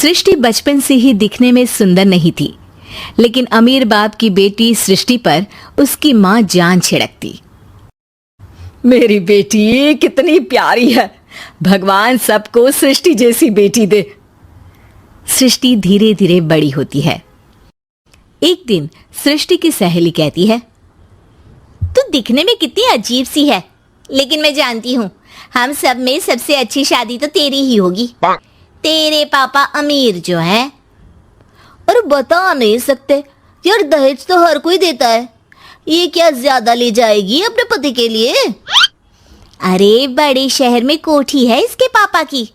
सृष्टि बचपन से ही दिखने में सुंदर नहीं थी, लेकिन अमीर बाप की बेटी सृष्टि पर उसकी माँ जान छिड़कती। मेरी बेटी कितनी प्यारी है, भगवान सबको सृष्टि जैसी बेटी दे। सृष्टि धीरे धीरे बड़ी होती है। एक दिन सृष्टि की सहेली कहती है, तू दिखने में कितनी अजीब सी है, लेकिन मैं जानती हूँ हम सब में सबसे अच्छी शादी तो तेरी ही होगी। तेरे पापा अमीर जो है। और बता नहीं सकते यार, दहेज तो हर कोई देता है, ये क्या ज्यादा ले जाएगी अपने पति के लिए? अरे बड़े शहर में कोठी है इसके पापा की।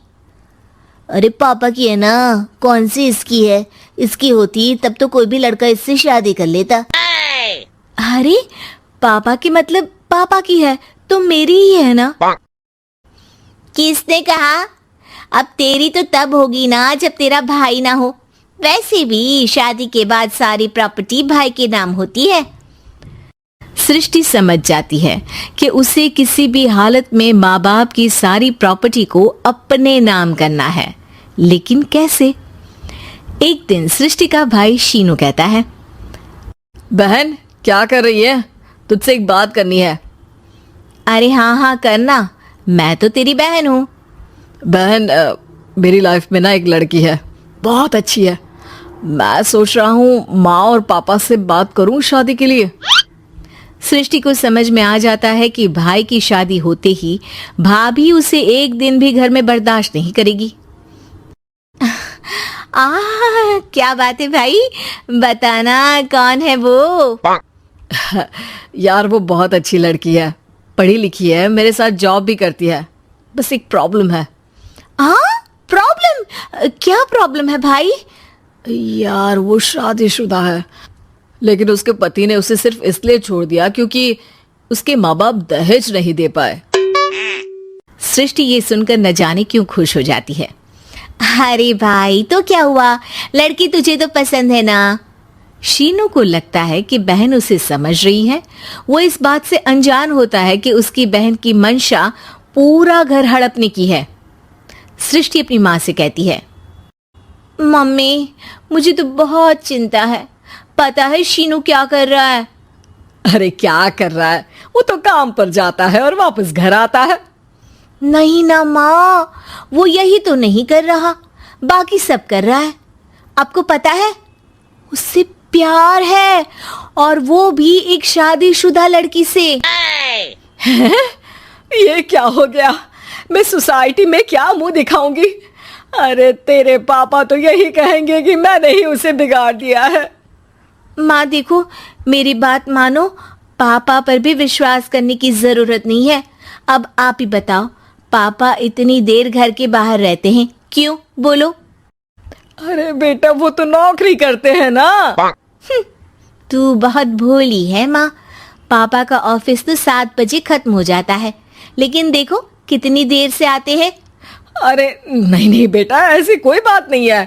अरे पापा की है ना, कौन सी इसकी है? इसकी होती तब तो कोई भी लड़का इससे शादी कर लेता। अरे पापा की मतलब पापा की है तो मेरी ही है ना? किसने कहा? अब तेरी तो तब होगी ना जब तेरा भाई ना हो। वैसे भी शादी के बाद सारी प्रॉपर्टी भाई के नाम होती है। सृष्टि समझ जाती है कि उसे किसी भी हालत में माँ बाप की सारी प्रॉपर्टी को अपने नाम करना है, लेकिन कैसे? एक दिन सृष्टि का भाई शीनू कहता है, बहन क्या कर रही है? तुझसे एक बात करनी है। अरे हाँ हाँ करना, मैं तो तेरी बहन हूँ। बहन मेरी लाइफ में ना एक लड़की है, बहुत अच्छी है। मैं सोच रहा हूँ माँ और पापा से बात करूँ शादी के लिए। सृष्टि को समझ में आ जाता है कि भाई की शादी होते ही भाभी उसे एक दिन भी घर में बर्दाश्त नहीं करेगी। क्या बात है भाई, बताना कौन है वो? यार वो बहुत अच्छी लड़की है, पढ़ी लिखी है, मेरे साथ जॉब भी करती है। बस एक प्रॉब्लम है। प्रॉब्लम? क्या प्रॉब्लम है भाई? यार वो शादीशुदा है, लेकिन उसके पति ने उसे सिर्फ इसलिए छोड़ दिया क्योंकि उसके माँ बाप दहेज नहीं दे पाए। सृष्टि ये सुनकर न जाने क्यों खुश हो जाती है। अरे भाई तो क्या हुआ, लड़की तुझे तो पसंद है ना? शीनू को लगता है कि बहन उसे समझ रही है। वो इस बात से अनजान होता है कि उसकी बहन की मंशा पूरा घर हड़पने की है। सृष्टि अपनी माँ से कहती है, मम्मी मुझे तो बहुत चिंता है। पता है शीनू क्या कर रहा है? अरे क्या कर रहा है? वो तो काम पर जाता है और वापस घर आता है। नहीं ना माँ, वो यही तो नहीं कर रहा, बाकी सब कर रहा है। आपको पता है उससे प्यार है, और वो भी एक शादीशुदा लड़की से। ये क्या हो गया? मैं सोसाइटी में क्या मुंह दिखाऊंगी? अरे तेरे पापा तो यही कहेंगे कि मैंने ही उसे बिगाड़ दिया है। माँ देखो, मेरी बात मानो, पापा पर भी विश्वास करने की जरूरत नहीं है। अब आप ही बताओ, पापा इतनी देर घर के बाहर रहते हैं क्यों? बोलो। अरे बेटा वो तो नौकरी करते हैं ना। तू बहुत भोली है माँ। पापा का ऑफिस तो 7 बजे खत्म हो जाता है, लेकिन देखो कितनी देर से आते हैं। अरे नहीं नहीं बेटा, ऐसी कोई बात नहीं है।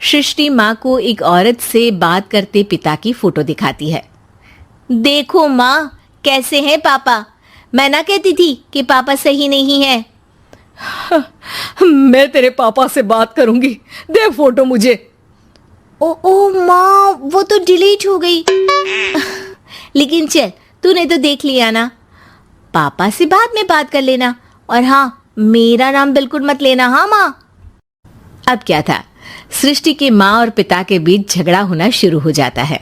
सृष्टि माँ को एक औरत से बात करते पिता की फोटो दिखाती है। देखो माँ कैसे हैं पापा। मैं ना कहती थी कि पापा सही नहीं है। मैं तेरे पापा से बात करूंगी, दे फोटो मुझे। ओ माँ, वो तो डिलीट हो गई। लेकिन चल, तूने तो देख लिया ना। पापा से बाद में बात कर लेना, और हाँ मेरा नाम बिल्कुल मत लेना। हाँ माँ। अब क्या था, सृष्टि के माँ और पिता के बीच झगड़ा होना शुरू हो जाता है।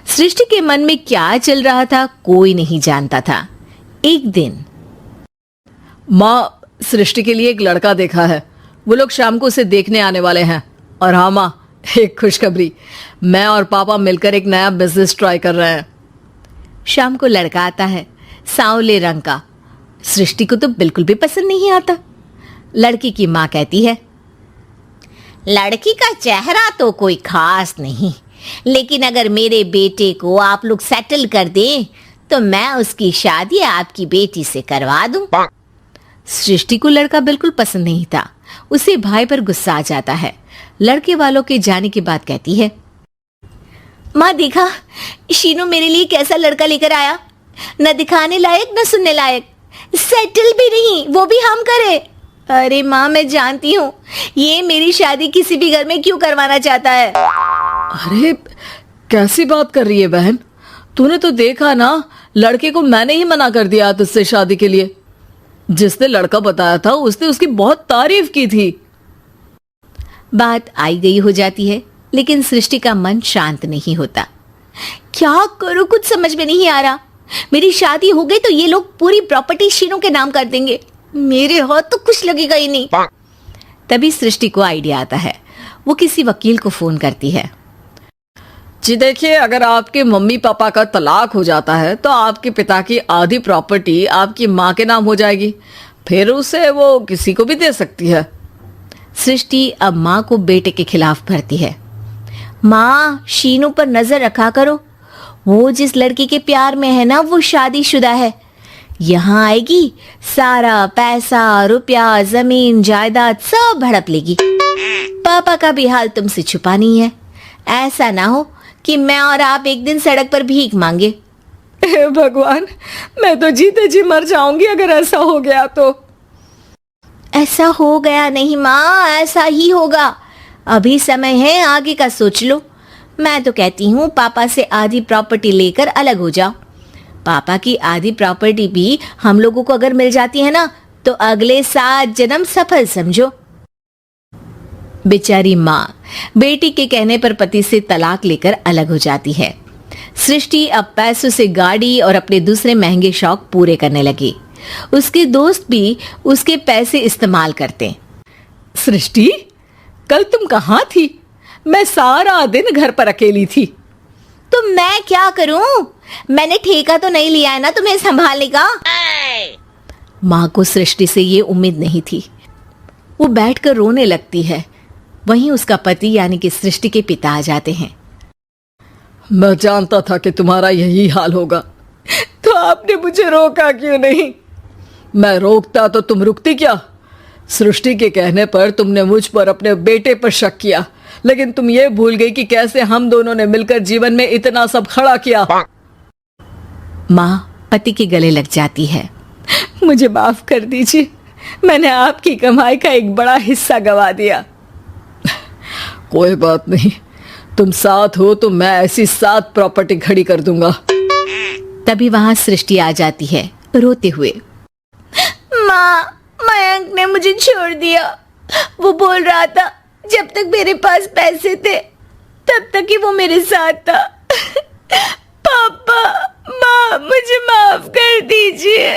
सृष्टि के मन में क्या चल रहा था कोई नहीं जानता था। एक दिन, माँ सृष्टि के लिए एक लड़का देखा है, वो लोग शाम को उसे देखने आने वाले हैं। और हाँ माँ, एक खुशखबरी, मैं और पापा मिलकर एक नया बिजनेस ट्राई कर रहे हैं। शाम को लड़का आता है, सांवले रंग का। सृष्टि को तो बिल्कुल भी पसंद नहीं आता। लड़की की माँ कहती है, लड़की का चेहरा तो कोई खास नहीं, लेकिन अगर मेरे बेटे को आप लोग सेटल कर दें तो मैं उसकी शादी आपकी बेटी से करवा दूं। सृष्टि को लड़का बिल्कुल पसंद नहीं था। उसे भाई पर गुस्सा आ जाता है। लड़के वालों के जाने के बाद कहती है, माँ देखा शीनू मेरे लिए कैसा लड़का लेकर आया, न दिखाने लायक न सुनने लायक, सेटल भी नहीं, वो भी हम करे। अरे माँ, मैं जानती हूँ ये मेरी शादी किसी भी घर में क्यों करवाना चाहता है। अरे कैसी बात कर रही है बहन, तूने तो देखा ना, लड़के को मैंने ही मना कर दिया तुझसे शादी के लिए। जिसने लड़का बताया था उसने उसकी बहुत तारीफ की थी। बात आई गई हो जाती है, लेकिन सृष्टि का मन शांत नहीं होता। क्या करूं, कुछ समझ में नहीं आ रहा। मेरी शादी हो गई तो ये लोग पूरी प्रॉपर्टी शीनू के नाम कर देंगे। मेरे हाथ तो कुछ लगेगा ही नहीं। तभी सृष्टि को आइडिया आता है। वो किसी वकील को फोन करती है। जी देखिए, अगर आपके मम्मी पापा का तलाक हो जाता है तो आपके पिता की आधी प्रॉपर्टी आपकी माँ के नाम हो जाएगी, फिर उसे वो किसी को भी दे सकती है। सृष्टि अब माँ को बेटे के खिलाफ भरती है। माँ, शीनू पर नजर रखा करो। वो जिस लड़की के प्यार में है ना, वो शादीशुदा है। यहाँ आएगी, सारा पैसा, रुपया, जमीन, जायदाद सब हड़प लेगी। पापा का भी हाल तुमसे छुपा नहीं है। ऐसा ना हो कि मैं और आप एक दिन सड़क पर भीख मांगे। हे भगवान, मैं तो जीते जी मर जाऊंगी अगर ऐसा हो गया तो। ऐसा हो गया नहीं माँ, ऐसा ही होगा। अभी समय है, आगे का सोच लो। मैं तो कहती हूँ पापा से आधी प्रॉपर्टी लेकर अलग हो जाओ। पापा की आधी प्रॉपर्टी भी हम लोगों को अगर मिल जाती है ना, तो अगले 7 जन्म सफल समझो। बेचारी माँ बेटी के कहने पर पति से तलाक लेकर अलग हो जाती है। सृष्टि अब पैसों से गाड़ी और अपने दूसरे महंगे शौक पूरे करने लगी। उसके दोस्त भी उसके पैसे इस्तेमाल करते। सृष्टि, कल तुम कहाँ थी? मैं सारा दिन घर पर अकेली थी। तो मैं क्या करूं? मैंने ठेका तो नहीं लिया है ना तुम्हें संभालने का। माँ को सृष्टि से ये उम्मीद नहीं थी। वो बैठकर रोने लगती है। वहीं उसका पति यानी कि सृष्टि के पिता आ जाते हैं। मैं जानता था कि तुम्हारा यही हाल होगा, तो आपने मुझे रोका क्यों नहीं? मैं रोकता तो तुम रुकती क्या? सृष्टि के कहने पर तुमने मुझ पर अपने बेटे पर शक किया, लेकिन तुम ये भूल गई कि कैसे हम दोनों ने मिलकर जीवन में इतना सब खड़ा किया। माँ पति के गले लग जाती है। मुझे माफ कर दीजिए, मैंने आपकी कमाई का एक बड़ा हिस्सा गवा दिया। कोई बात नहीं, तुम साथ हो तो मैं ऐसी 7 प्रॉपर्टी खड़ी कर दूंगा। तभी वहां सृष्टि आ जाती है रोते हुए। माँ, मयंक ने मुझे छोड़ दिया। वो बोल रहा था जब तक मेरे पास पैसे थे तब तक ही वो मेरे साथ था। पापा, माँ, मुझे माफ कर दीजिए।